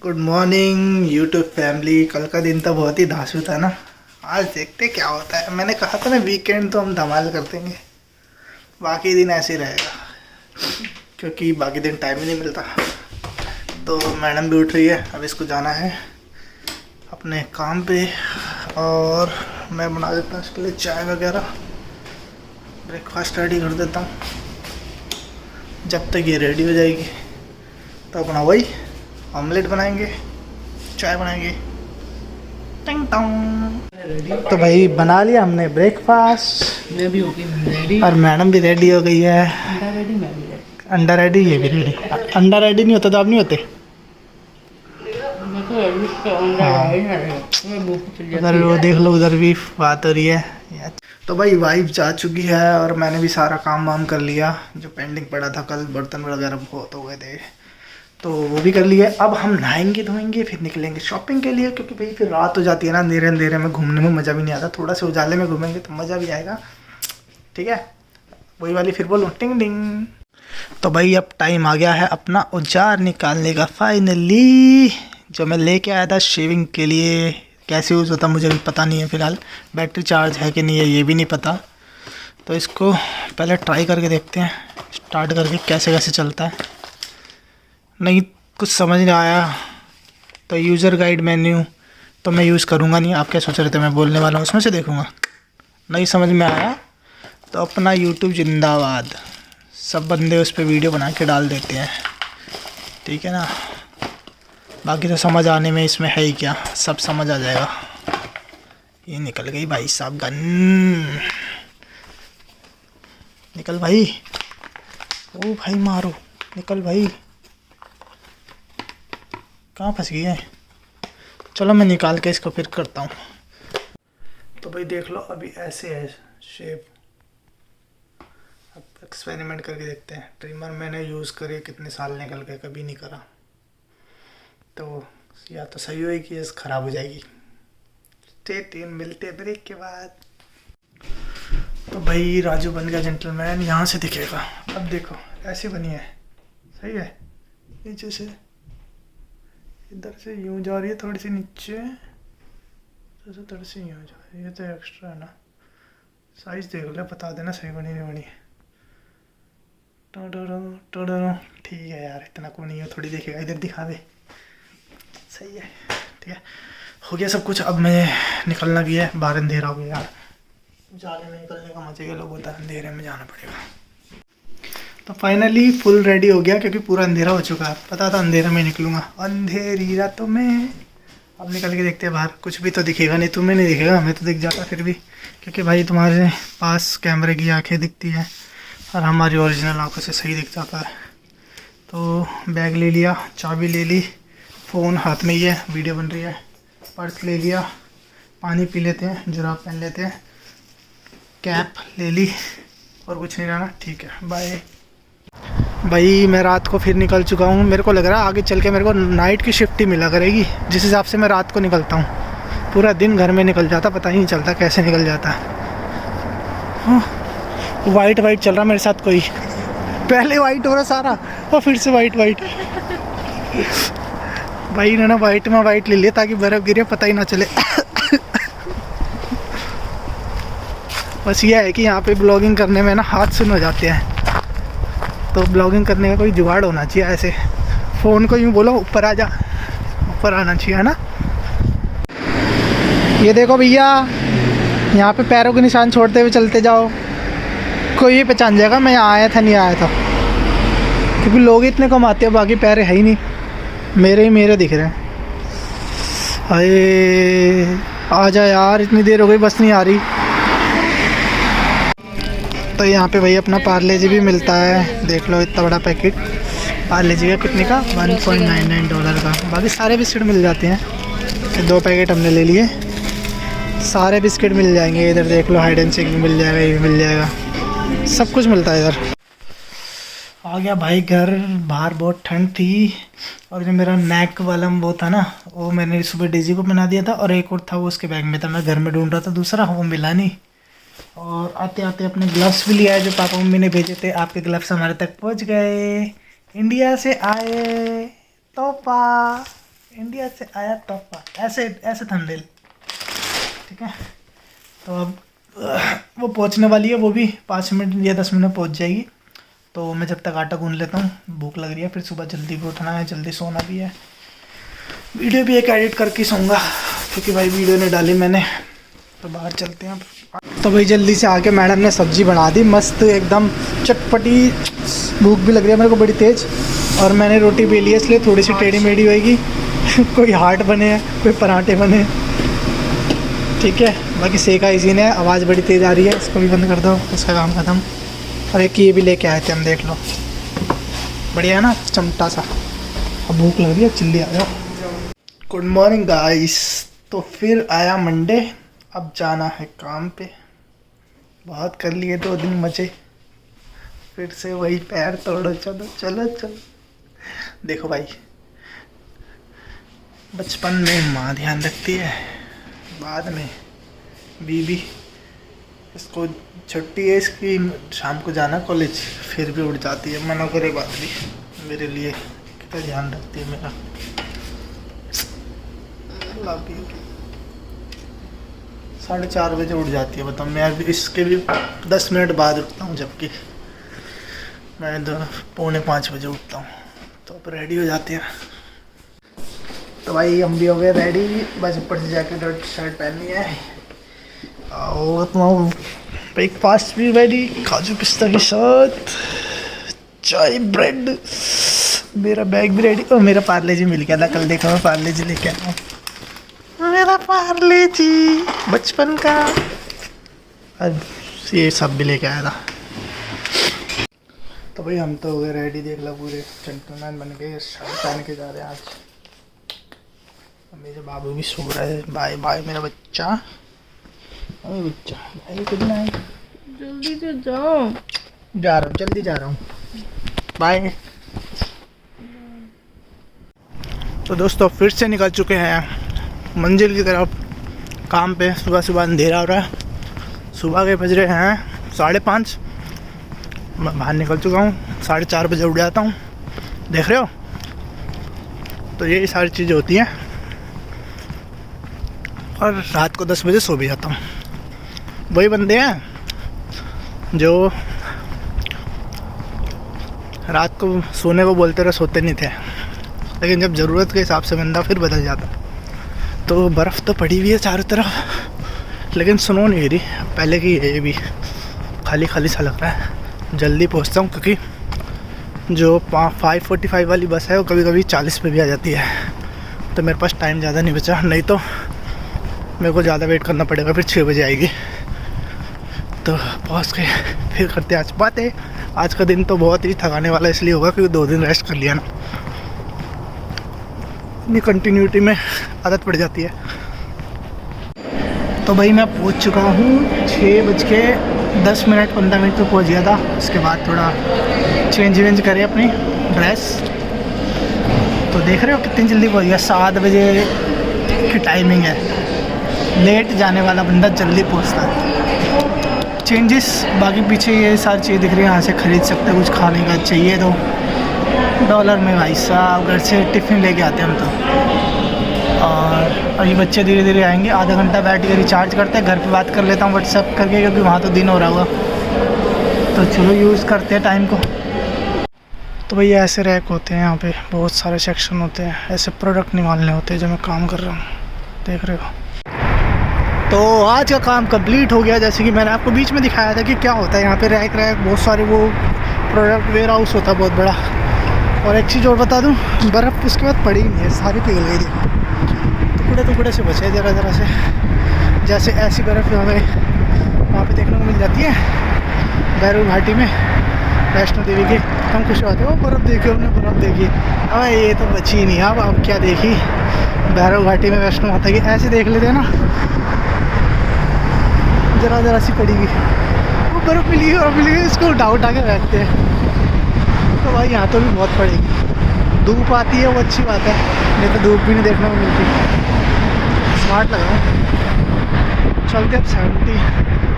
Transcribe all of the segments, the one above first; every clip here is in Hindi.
Good morning YouTube family. कल का दिन तो बहुत ही धांसू था ना। आज देखते क्या होता है। मैंने कहा था ना वीकेंड तो हम धमाल कर देंगे, बाकी दिन ऐसे ही रहेगा क्योंकि बाकी दिन टाइम ही नहीं मिलता। तो मैडम भी उठ रही है, अब इसको जाना है अपने काम पे और मैं बना देता हूँ इसके लिए चाय वगैरह, ब्रेकफास्ट रेडी कर देता हूँ। जब तक ये रेडी हो जाएगी तो अपना वही ऑमलेट बनाएंगे, चाय बनाएंगे। टिंग टोंग। तो भाई बना लिया हमने ब्रेकफास्ट। मैं भी हो गई रेडी और मैडम भी रेडी हो गई है। अंडा रेडी मैं भी रेडी। अंडा रेडी, ये भी रेडी। अंडा रेडी नहीं होता तो आप नहीं होते। मैं तो रेडी पे अंडा हाँ। रेडी है। मैं भूख चल जाती उधर वो देख लो, उधर भी बात हो रही है। तो भाई वाइफ जा चुकी है और मैंने भी सारा काम वाम कर लिया जो पेंडिंग पड़ा था। कल बर्तन वगैरह बहुत हो गए थे तो वो भी कर लिए। अब हम नहाएंगे धोएंगे फिर निकलेंगे शॉपिंग के लिए, क्योंकि भाई फिर रात हो जाती है ना। अंधेरे अंधेरे में घूमने में मज़ा भी नहीं आता। थोड़ा से उजाले में घूमेंगे तो मज़ा भी आएगा। ठीक है, वही वाली फिर बोलो टिंग डिंग। तो भाई अब टाइम आ गया है अपना औजार निकालने का फाइनली, जो मैं लेके आया था शेविंग के लिए। कैसे यूज़ होता मुझे भी पता नहीं है फ़िलहाल। बैटरी चार्ज है कि नहीं है ये भी नहीं पता। तो इसको पहले ट्राई करके देखते हैं, स्टार्ट करके कैसे कैसे चलता है। नहीं कुछ समझ नहीं आया तो यूज़र गाइड मेन्यू तो मैं यूज़ करूँगा नहीं। आप क्या सोच रहे थे मैं बोलने वाला हूँ उसमें से देखूँगा। नहीं समझ में आया तो अपना यूट्यूब जिंदाबाद, सब बंदे उस पर वीडियो बना के डाल देते हैं। ठीक है ना, बाकी तो समझ आने में इसमें है ही क्या, सब समझ आ जाएगा। ये निकल गई भाई साहब गन, निकल भाई। ओ भाई मारो, निकल भाई। कहाँ फंस गई है। चलो मैं निकाल के इसको फिर करता हूँ। तो भाई देख लो अभी ऐसे है शेप। अब एक्सपेरिमेंट करके देखते हैं। ट्रिमर मैंने यूज़ करे कितने साल निकल गए, कभी नहीं करा। तो या तो सही होगी या ख़राब हो जाएगी। स्टे मिलते हैं ब्रेक के बाद। तो भाई राजू बन गया जेंटलमैन, यहाँ से दिखेगा। अब देखो ऐसे बनी है, सही है। नीचे से इधर से यूँ जा रही है, थोड़ी सी नीचे इधर से यूँ जा रही है। ये तो एक्स्ट्रा है ना। साइज़ देख लो, बता देना सही बनी नहीं बनी। ठीक है यार, इतना को नहीं है, थोड़ी देखेगा। इधर दिखा दे, सही है। ठीक है, हो गया सब कुछ। अब मैं निकलना भी है, बाहर अंधेरा हो गया यार। जाले में निकलने का मजे के लोग होता है, अंधेरे में जाना पड़ेगा। तो फाइनली फुल रेडी हो गया क्योंकि पूरा अंधेरा हो चुका है। पता था अंधेरा में निकलूँगा, अंधेरी रातों में। अब निकल के देखते हैं बाहर, कुछ भी तो दिखेगा नहीं। तुम्हें नहीं दिखेगा, हमें तो दिख जाता फिर भी, क्योंकि भाई तुम्हारे पास कैमरे की आंखें दिखती हैं और हमारी ओरिजिनल आंखों से सही दिख जाता है। तो बैग ले लिया, चाबी ले ली, फ़ोन हाथ में ही है, वीडियो बन रही है। पर्स ले लिया, पानी पी लेते हैं, जुराब पहन लेते हैं, कैप ले ली और कुछ नहीं रहना। ठीक है, बाय। भाई मैं रात को फिर निकल चुका हूँ। मेरे को लग रहा है आगे चल के मेरे को नाइट की शिफ्ट ही मिला करेगी, जिस हिसाब से मैं रात को निकलता हूँ। पूरा दिन घर में निकल जाता, पता ही नहीं चलता कैसे निकल जाता है। वाइट वाइट चल रहा मेरे साथ कोई, पहले वाइट हो रहा सारा और फिर से वाइट वाइट। भाई ने ना वाइट में वाइट ले लिया ताकि बर्फ़ गिरे पता ही ना चले। बस ये है कि यहाँ पे ब्लॉगिंग करने में ना हाथ सुन हो जाते हैं। तो ब्लॉगिंग करने का कोई जुगाड़ होना चाहिए। ऐसे फ़ोन को यूँ बोलो ऊपर आ जा, ऊपर आना चाहिए, है ना। ये देखो भैया, यहाँ पे पैरों के निशान छोड़ते हुए चलते जाओ, कोई भी पहचान जाएगा मैं यहाँ आया था नहीं आया था। क्योंकि लोग इतने कम आते हैं, बाकी पैर है ही नहीं, मेरे ही मेरे दिख रहे हैं। अरे आ जा यार, इतनी देर हो गई, बस नहीं आ रही। तो यहाँ पे भाई अपना पार्ले जी भी मिलता है, देख लो इतना बड़ा पैकेट पार्ले जी का। कितने का? $1.99 का। बाकी सारे बिस्किट मिल जाते हैं। 2 पैकेट हमने ले लिए, सारे बिस्किट मिल जाएंगे। इधर देख लो हाइड एंड सीक भी मिल जाएगा, ये भी मिल जाएगा, सब कुछ मिलता है इधर। आ गया भाई घर। बाहर बहुत ठंड थी और जो मेरा नेक वाला वो था ना, वो मैंने सुबह डेजी को बना दिया था और एक और था वो उसके बैग में था। मैं घर में ढूंढ रहा था दूसरा, वो मिला नहीं। और आते आते अपने ग्लव्स भी लिया है जो पापा मम्मी ने भेजे थे। आपके ग्लव्स हमारे तक पहुंच गए, इंडिया से आए। तोहफा इंडिया से आया टॉप पार्ट, ऐसे ऐसे थंबनेल, ठीक है। तो अब वो पहुंचने वाली है, वो भी 5 मिनट या 10 मिनट में पहुंच जाएगी। तो मैं जब तक आटा गूंद लेता हूँ, भूख लग रही है, फिर सुबह जल्दी भी उठना है, जल्दी सोना भी है। वीडियो भी एक एडिट करके सोऊंगा, क्योंकि भाई वीडियो नहीं डाली मैंने। तो बाहर चलते हैं अब। तो भाई जल्दी से आके मैडम ने सब्ज़ी बना दी मस्त एकदम चटपटी। भूख भी लग रही है मेरे को बड़ी तेज़, और मैंने रोटी बेली है इसलिए थोड़ी सी टेढ़ी मेढ़ी होएगी। कोई हार्ट बने हैं, कोई पराठे बने हैं, ठीक है। बाकी सेका इसी ने, आवाज़ बड़ी तेज़ आ रही है, इसको भी बंद कर दो, इसका काम ख़त्म। और एक ये भी लेके आए थे हम, देख लो, बढ़िया है ना, चमटा सा। अब भूख लग रही है, जल्दी आ जाओ। Good morning guys. तो फिर आया मंडे, अब जाना है काम पे। बहुत कर लिए 2 दिन मजे, फिर से वही पैर तोड़ो, चलो चलो चलो। देखो भाई, बचपन में माँ ध्यान रखती है, बाद में बीबी। इसको छुट्टी है इसकी, शाम को जाना कॉलेज, फिर भी उठ जाती है, मना करे बात भी। मेरे लिए कितना ध्यान रखती है मेरा। Love you. 4:30 बजे उठ जाती है, बताओ। मैं अभी इसके भी 10 मिनट बाद उठता हूँ, जबकि मैं 4:45 बजे उठता हूँ। तो अब रेडी हो जाते हैं। तो भाई हम भी हो गए रेडी, बस ऊपर से जैकेट और शर्ट पहननी है। और ब्रेकफास्ट भी रेडी, काजू पिस्ता के साथ चाय ब्रेड। मेरा बैग भी रेडी। और मेरा पार्ले जी मिल गया था, कल देखा मैं पार्ले जी लेके आया हूँ। मेरा पार्ले जी बचपन का, अब ये सब भी लेके आया था। तो भाई हम तो हो गए रेडी, देख लो, पूरे जेंटलमैन बन गए। शर्ट पहन के जा रहे हैं आज। मेरे बाबू भी सो रहा है। बाय बाय मेरा बच्चा। अरे बच्चा भाई, कितना है, जल्दी से जाओ। जा रहा हूँ, जल्दी जा रहा हूँ, बाय। तो दोस्तों फिर से निकल चुके हैं मंजिल की तरफ, काम पे। सुबह सुबह अंधेरा हो रहा है, सुबह के बज रहे हैं 5:30। मैं बाहर निकल चुका हूँ, 4:30 बजे उठ जाता हूँ, देख रहे हो। तो यही सारी चीज़ें होती हैं, और रात को 10 बजे सो भी जाता हूँ। वही बंदे हैं जो रात को सोने को बोलते रहे, सोते नहीं थे, लेकिन जब ज़रूरत के हिसाब से बंदा फिर बदल जाता। तो बर्फ़ तो पड़ी हुई है चारों तरफ, लेकिन स्नो नहीं गिरी पहले की। ये भी खाली खाली सा लग रहा है। जल्दी पहुंचता हूं, क्योंकि जो 5:45 वाली बस है वो कभी कभी 40 पे भी आ जाती है। तो मेरे पास टाइम ज़्यादा नहीं बचा, नहीं तो मेरे को ज़्यादा वेट करना पड़ेगा, फिर 6 बजे आएगी। तो पहुँच के फिर करते आज बातें। आज का दिन तो बहुत ही थकाने वाला इसलिए होगा क्योंकि 2 दिन रेस्ट कर लिया ना, इतनी कंटिन्यूटी में आदत पड़ जाती है। तो भाई मैं पहुंच चुका हूँ, 6:10 15 मिनट पे पहुंच गया था। उसके बाद थोड़ा चेंज करे अपनी ड्रेस। तो देख रहे हो कितनी जल्दी पहुंच गया, 7 बजे की टाइमिंग है। लेट जाने वाला बंदा जल्दी पहुंचता है। चेंजेस बाकी पीछे ये सारी चीज़ें दिख रही है, यहाँ से ख़रीद सकते हैं, कुछ खाने का चाहिए तो $1 में भाई साहब घर से टिफ़िन लेके आते हैं हम तो। और अभी बच्चे धीरे धीरे आएंगे, आधा घंटा बैठ के रिचार्ज करते हैं। घर पे बात कर लेता हूँ व्हाट्सएप करके, क्योंकि वहाँ तो दिन हो रहा होगा। तो चलो यूज़ करते हैं टाइम को। तो भैया ऐसे रैक होते हैं यहाँ पे, बहुत सारे सेक्शन होते हैं, ऐसे प्रोडक्ट निकालने होते हैं जो मैं काम कर रहा हूँ, देख रहे हो। तो आज का काम कंप्लीट हो गया। जैसे कि मैंने आपको बीच में दिखाया था कि क्या होता है यहाँ पे, रैक बहुत सारे वो प्रोडक्ट वेयर हाउस होता है बहुत बड़ा। और एक चीज़ और बता दूँ, बर्फ़ उसके बाद पड़ी नहीं है, सारी पिघल गई थी, टुकड़े टुकड़े से बचे ज़रा ज़रा से। जैसे ऐसी बर्फ़ हमें वहाँ पे देखने को मिल जाती है भैरव घाटी में, वैष्णो देवी की। हम खुश होते हो, बर्फ़ देखी हमने, बर्फ़ देखी। अब ये तो बची ही नहीं, अब क्या देखी भैरव घाटी में वैष्णो माता की। ऐसे देख लेते हैं ना, ज़रा ज़रा सी पड़ी हुई वो बर्फ़ मिली और मिली, इसको उठा के बैठते हैं। तो भाई यहाँ तो भी बहुत पड़ेगी। धूप आती है वो अच्छी बात है, नहीं तो धूप भी नहीं देखने को मिलती। स्मार्ट लग रहा हूँ। चलते अब 70।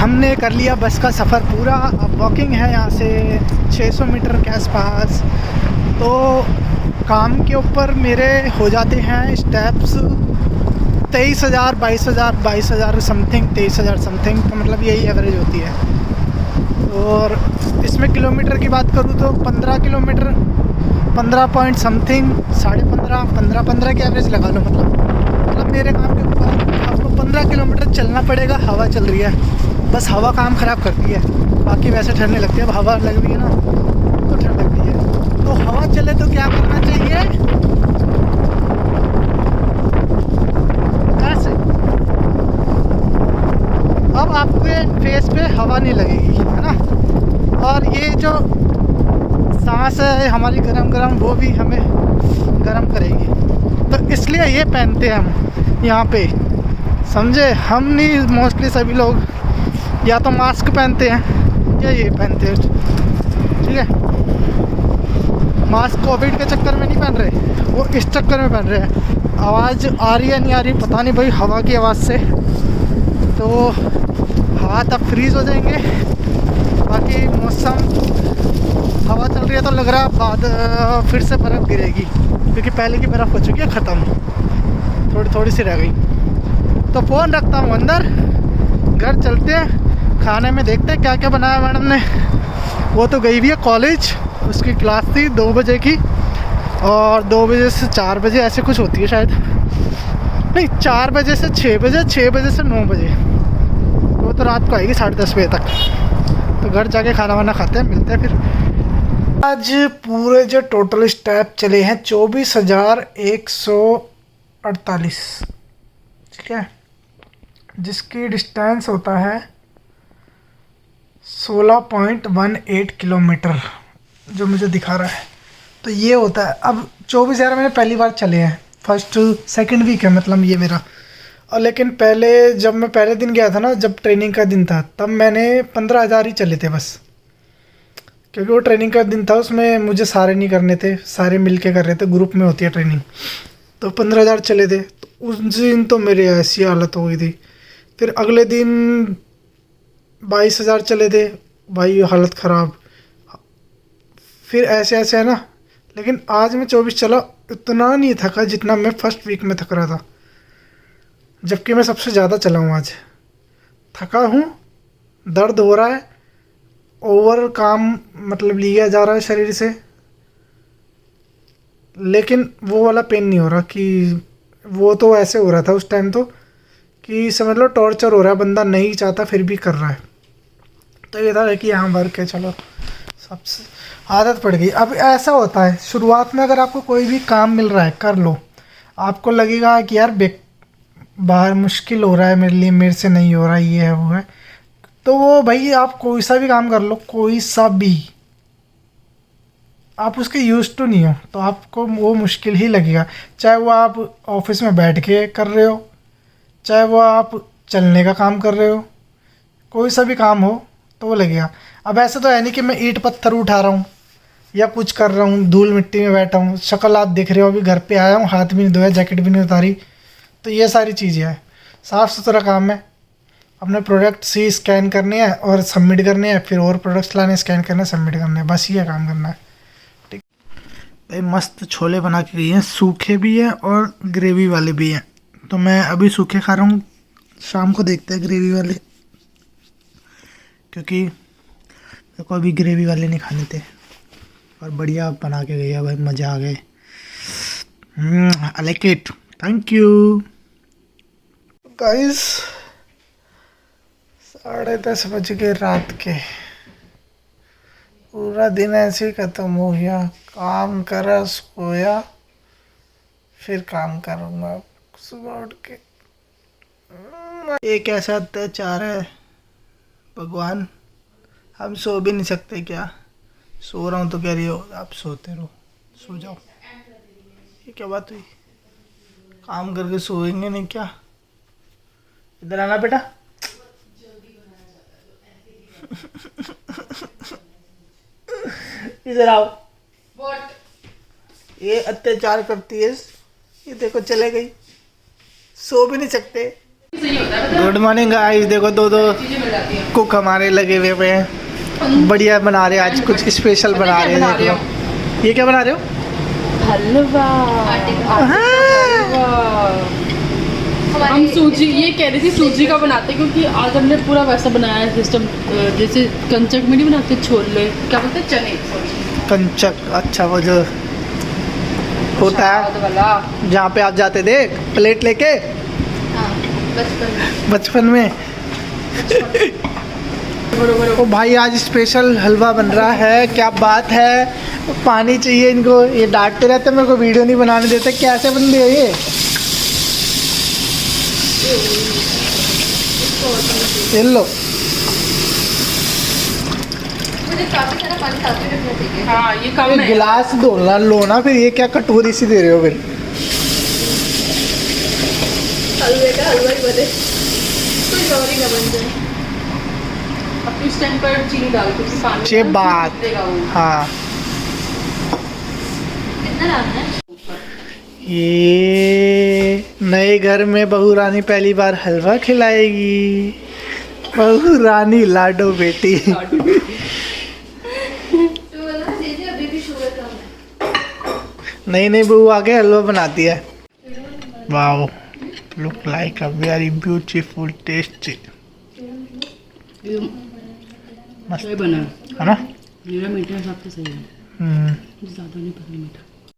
हमने कर लिया बस का सफ़र पूरा। अब वॉकिंग है यहाँ से 600 मीटर के आसपास। तो काम के ऊपर मेरे हो जाते हैं स्टेप्स 23,000 22,000 समथिंग, 23,000 समथिंग, तो मतलब यही एवरेज होती है। और इसमें किलोमीटर की बात करूँ तो 15 किलोमीटर 15 पॉइंट समथिंग 15.5 की एवरेज लगा लो। मतलब मेरे काम के ऊपर आपको 15 किलोमीटर चलना पड़ेगा। हवा चल रही है, बस हवा काम ख़राब करती है, बाकी वैसे ठंडने लगती है। अब हवा लग रही है ना तो ठंड लगती है। तो हवा चले तो क्या करना चाहिए, ऐसे। अब आपके फेस पे हवा नहीं लगेगी, है ना। और ये जो सांस है हमारी गरम वो भी हमें गरम करेगी, तो इसलिए ये पहनते हैं हम यहाँ पे, समझे। हम नहीं, मोस्टली सभी लोग या तो मास्क पहनते हैं या ये पहनते हैं, ठीक है। मास्क कोविड के चक्कर में नहीं पहन रहे, वो इस चक्कर में पहन रहे हैं। आवाज़ आ रही है नहीं आ रही पता नहीं भाई, हवा की आवाज़ से। तो हवा तब फ्रीज़ हो जाएंगे। बाकी मौसम हवा चल रही है तो लग रहा है बाद फिर से बर्फ़ गिरेगी, क्योंकि पहले की बर्फ़ हो चुकी है ख़त्म, थोड़ी सी रह गई। तो फ़ोन रखता हूँ अंदर, घर चलते हैं, खाने में देखते हैं क्या क्या बनाया मैडम ने। वो तो गई हुई है कॉलेज, उसकी क्लास थी 2 बजे की, और 2 बजे से 4 बजे ऐसे कुछ होती है शायद, नहीं 4 बजे से 6 बजे, 6 बजे से 9 बजे। वो तो रात को आएगी 10:30 बजे तक। तो घर जाके खाना वाना खाते हैं, मिलते हैं फिर। आज पूरे जो टोटल स्टेप चले हैं 24,148, ठीक है, जिसकी डिस्टेंस होता है 16.18 किलोमीटर, जो मुझे दिखा रहा है। तो ये होता है, अब 24,000 मैंने पहली बार चले हैं, फर्स्ट सेकंड वीक है मतलब ये मेरा। और लेकिन पहले जब मैं पहले दिन गया था ना, जब ट्रेनिंग का दिन था, तब मैंने 15,000 ही चले थे बस, क्योंकि वो ट्रेनिंग का दिन था, उसमें मुझे सारे नहीं करने थे, सारे मिल के कर रहे थे, ग्रुप में होती है ट्रेनिंग। तो 15,000 चले थे। तो उस दिन तो मेरी ऐसी हालत हो गई थी। फिर अगले दिन 22,000 चले थे, भाई हालत ख़राब। फिर ऐसे ऐसे है ना। लेकिन आज मैं 24 चला, इतना नहीं थका जितना मैं फर्स्ट वीक में थक रहा था, जबकि मैं सबसे ज़्यादा चला हूँ। आज थका हूँ, दर्द हो रहा है, ओवर काम मतलब लिया जा रहा है शरीर से, लेकिन वो वाला पेन नहीं हो रहा। कि वो तो ऐसे हो रहा था उस टाइम तो, कि समझ लो टॉर्चर हो रहा है, बंदा नहीं चाहता फिर भी कर रहा है। तो ये था कि यहाँ वर्क है, चलो सबसे आदत पड़ गई। अब ऐसा होता है शुरुआत में, अगर आपको कोई भी काम मिल रहा है कर लो, आपको लगेगा कि यार बाहर मुश्किल हो रहा है मेरे लिए, मेरे से नहीं हो रहा, ये है वो है। तो वो भाई आप कोई सा भी काम कर लो, कोई सा भी, आप उसके यूज टू नहीं हो तो आपको वो मुश्किल ही लगेगा। चाहे वो आप ऑफिस में बैठ के कर रहे हो, चाहे वो आप चलने का काम कर रहे हो, कोई सा भी काम हो तो वो लगेगा। अब ऐसा तो है नहीं कि मैं ईंट पत्थर उठा रहा हूँ या कुछ कर रहा हूँ, धूल मिट्टी में बैठा हूँ। शक्ल आप देख रहे हो, अभी घर पे आया हूँ, हाथ भी नहीं धोया, जैकेट भी नहीं उतारी। तो ये सारी चीज़ें हैं, साफ़ सुथरा काम है। अपने प्रोडक्ट्स ही स्कैन करने हैं और सबमिट करने हैं, फिर और प्रोडक्ट्स लाने, स्कैन करने, सबमिट करने हैं, बस ये काम करना है। ठीक भाई, मस्त छोले बना के गई हैं, सूखे भी हैं और ग्रेवी वाले भी हैं। तो मैं अभी सूखे खा रहा हूँ, शाम को देखते हैं ग्रेवी वाले, क्योंकि मेरे को अभी ग्रेवी वाले नहीं खाने थे। और बढ़िया बना के गई है भाई, मज़ा आ गए। I like it, thank you guys. 10:30 बज गए रात के। पूरा दिन ऐसे ही ख़त्म हो गया, काम करा, सोया, फिर काम करूँगा सुबह उठ के। ये कैसा अत्याचार है भगवान, हम सो भी नहीं सकते क्या? सो रहा हूँ तो कह रही हो आप सोते रहो, सो जाओ। ये क्या बात हुई? काम करके सोएंगे नहीं क्या? इधर आना बेटा। इधर आओ। ये अत्याचार करती है, ये देखो चले गई, सो भी नहीं सकते। गुड मॉर्निंग गाइस, देखो दो कुक हमारे लगे हुए हैं, बढ़िया बना रहे हैं। आज कुछ स्पेशल बना रहे हैं। देख लो, ये क्या बना रहे हो? हलवा हम सूजी ये कह रही थी सूजी का बनाते हैं, क्योंकि आज हमने पूरा वैसा बनाया है सिस्टम, जैसे कंचक में नहीं बनाते छोले, क्या बोलते हैं, चने, कंचक, अच्छा वो जो होता है वाला, जहाँ पे आप जाते थे प्लेट लेके बचपन में। ओ भाई आज स्पेशल हलवा बन रहा है, क्या बात है। पानी चाहिए इनको, ये डांटते रहते मेरे को वीडियो नहीं बनाने देते। कैसे बन रही है ये? ये लो, मुझे काफी सारा पानी साथ में रखना चाहिए। हाँ ये कम है। गिलास धोना लो ना, फिर ये क्या कटोरी सी दे रहे हो फिर? हलवे का हलवा ही बने, कोई और ही ना बन जाए। अब इस टाइम पर चीनी डाल, क्योंकि पानी अच्छी बात। देगा वो। हाँ कितना डालना है? ये नए घर में बहू रानी पहली बार हलवा खिलाएगी। बहू रानी लाडो बेटी। तो बोला दीदी अभी भी शुगर कम है। नई नई बहू आके हलवा बनाती है। Wow, look like a very beautiful tasty. ये मस्त सही बना है ना? मेरा मीठा हिसाब से सही है, हम्म, मुझे ज़्यादा नहीं पसंद मीठा।